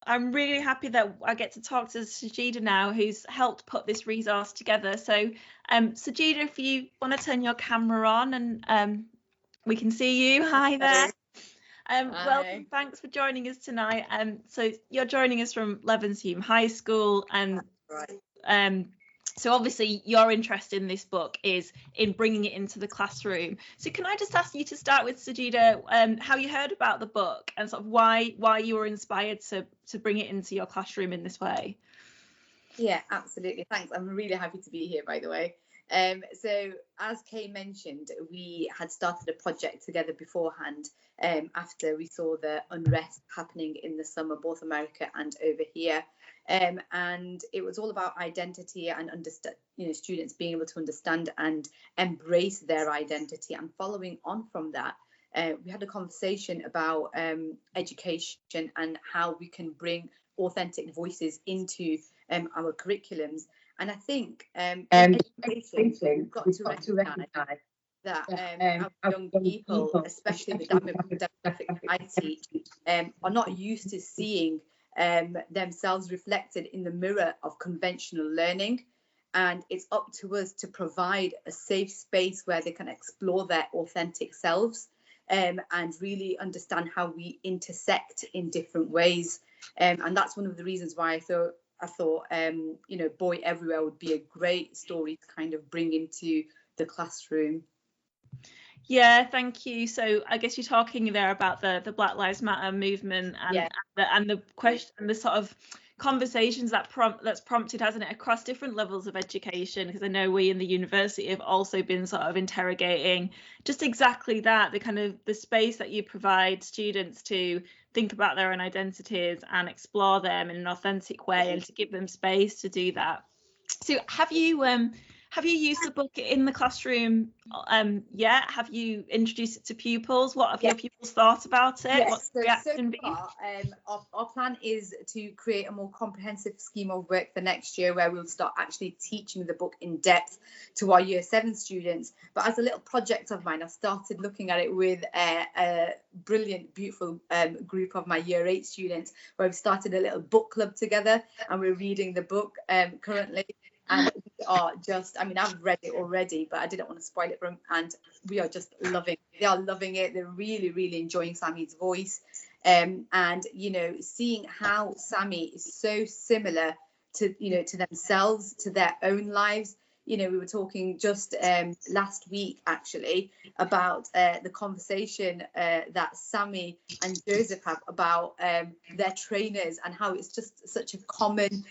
I'm really happy that I get to talk to Sajeda now, who's helped put this resource together. So Sajeda, if you want to turn your camera on and we can see you. Hi there. Welcome, thanks for joining us tonight. So you're joining us from Levenshulme High School, and so obviously your interest in this book is in bringing it into the classroom. So can I just ask you to start with, Sajeda, how you heard about the book and sort of why you were inspired to bring it into your classroom in this way? Yeah, absolutely. Thanks. I'm really happy to be here, by the way. So as Kay mentioned, we had started a project together beforehand after we saw the unrest happening in the summer, both America and over here. And it was all about identity and students being able to understand and embrace their identity. And following on from that, we had a conversation about education and how we can bring authentic voices into our curriculums. And I think in education, we've got to recognise that our young people, especially the demographic I teach, are not used to seeing themselves reflected in the mirror of conventional learning. And it's up to us to provide a safe space where they can explore their authentic selves and really understand how we intersect in different ways. And that's one of the reasons why I thought Boy Everywhere would be a great story to kind of bring into the classroom. Yeah, thank you. So I guess you're talking there about the Black Lives Matter movement and the question and the sort of conversations that's prompted, hasn't it, across different levels of education? Because I know we in the university have also been sort of interrogating just exactly that, the kind of the space that you provide students to think about their own identities and explore them in an authentic way and to give them space to do that. So have you used the book in the classroom yet? Have you introduced it to pupils? What have your pupils thought about it? Yes, What's the reaction been? Our plan is to create a more comprehensive scheme of work for next year, where we'll start actually teaching the book in depth to our Year 7 students. But as a little project of mine, I've started looking at it with a brilliant, beautiful group of my Year 8 students, where we've started a little book club together, and we're reading the book currently. And we are just, I've read it already, but I didn't want to spoil it for them. And we are just loving it. They are loving it. They're really, really enjoying Sammy's voice. And, seeing how Sammy is so similar to themselves, to their own lives. We were talking just last week, actually, about the conversation that Sammy and Joseph have about their trainers, and how it's just such a common,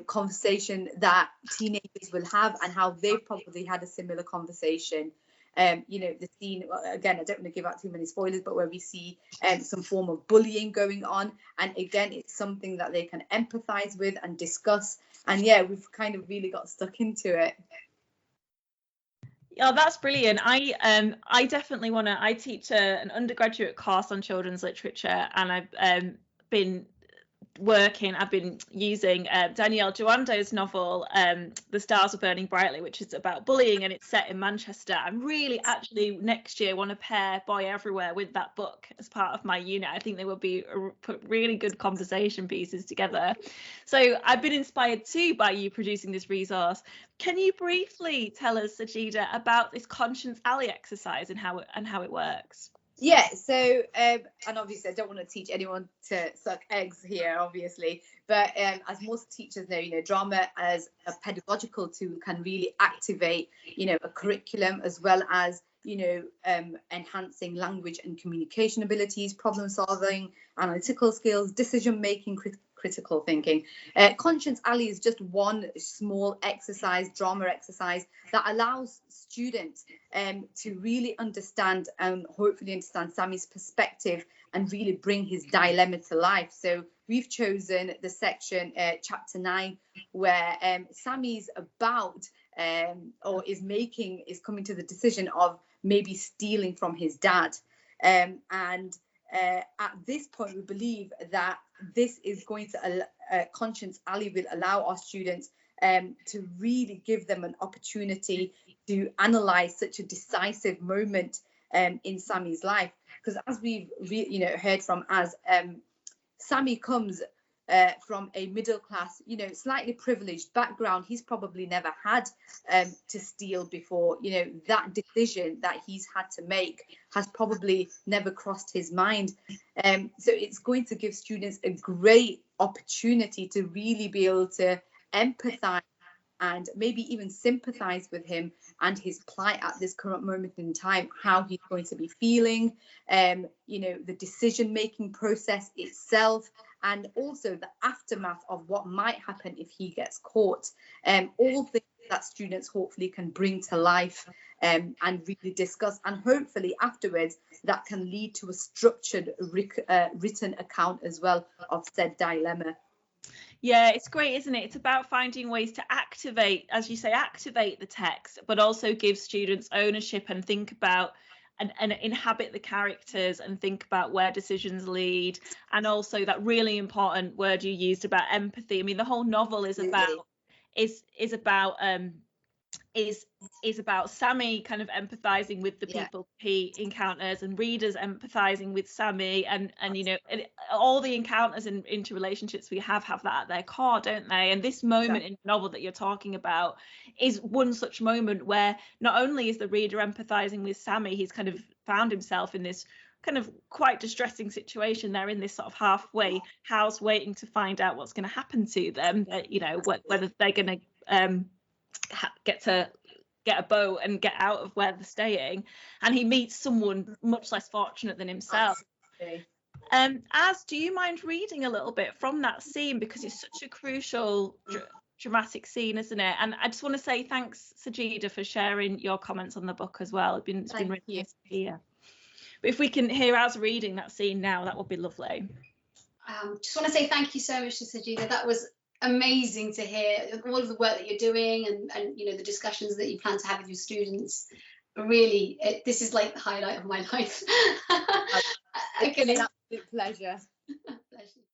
conversation that teenagers will have, and how they've probably had a similar conversation. The scene, again, I don't want to give out too many spoilers, but where we see some form of bullying going on. And again, it's something that they can empathize with and discuss. And yeah, we've kind of really got stuck into it. Oh, that's brilliant. I definitely want to. I teach an undergraduate course on children's literature, and I've been using Danielle Joando's novel The Stars Are Burning Brightly, which is about bullying, and it's set in Manchester. I really actually next year want to pair Boy Everywhere with that book as part of my unit. I think they would be put really good conversation pieces together. So I've been inspired too by you producing this resource. Can you briefly tell us, Sajeda, about this Conscience Alley exercise and how it works? Yeah, so and obviously I don't want to teach anyone to suck eggs here, obviously, but as most teachers know, drama as a pedagogical tool can really activate, a curriculum, as well as enhancing language and communication abilities, problem solving, analytical skills, decision making, critical thinking. Conscience Alley is just one small exercise, drama exercise, that allows students to really understand and hopefully understand Sammy's perspective and really bring his dilemma to life. So we've chosen the section chapter 9, where Sammy's about is coming to the decision of maybe stealing from his dad. And at this point, we believe that this is going to Conscience Alley will allow our students to really give them an opportunity to analyze such a decisive moment in Sammy's life. Because as we've heard from, as Sammy comes from a middle class, you know, slightly privileged background. He's probably never had to steal before. You know, that decision that he's had to make has probably never crossed his mind. So it's going to give students a great opportunity to really be able to empathize and maybe even sympathize with him and his plight at this current moment in time, how he's going to be feeling, you know, the decision-making process itself, and also the aftermath of what might happen if he gets caught. All things that students hopefully can bring to life and really discuss, and hopefully afterwards that can lead to a structured written account as well of said dilemma. Yeah, it's great, isn't it? It's about finding ways to activate, as you say, activate the text, but also give students ownership and think about and inhabit the characters and think about where decisions lead. And also that really important word you used about empathy. I mean, the whole novel is about is about Sammy kind of empathizing with the people he encounters, and readers empathizing with Sammy, and you know, all the encounters and interrelationships we have that at their core, don't they? And this moment in the novel that you're talking about is one such moment where not only is the reader empathizing with Sammy, he's kind of found himself in this kind of quite distressing situation. They're in this sort of halfway house waiting to find out what's going to happen to them, you know, whether they're going to get a boat and get out of where they're staying, and he meets someone much less fortunate than himself. As, do you mind reading a little bit from that scene, because it's such a crucial dramatic scene, isn't it? And I just want to say thanks, Sajeda, for sharing your comments on the book as well. It's been really nice to hear. But if we can hear us reading that scene now, that would be lovely. Just want to say thank you so much to Sajeda. That was amazing to hear all of the work that you're doing, and you know, the discussions that you plan to have with your students. Really, this is like the highlight of my life. It's an absolute pleasure. Pleasure.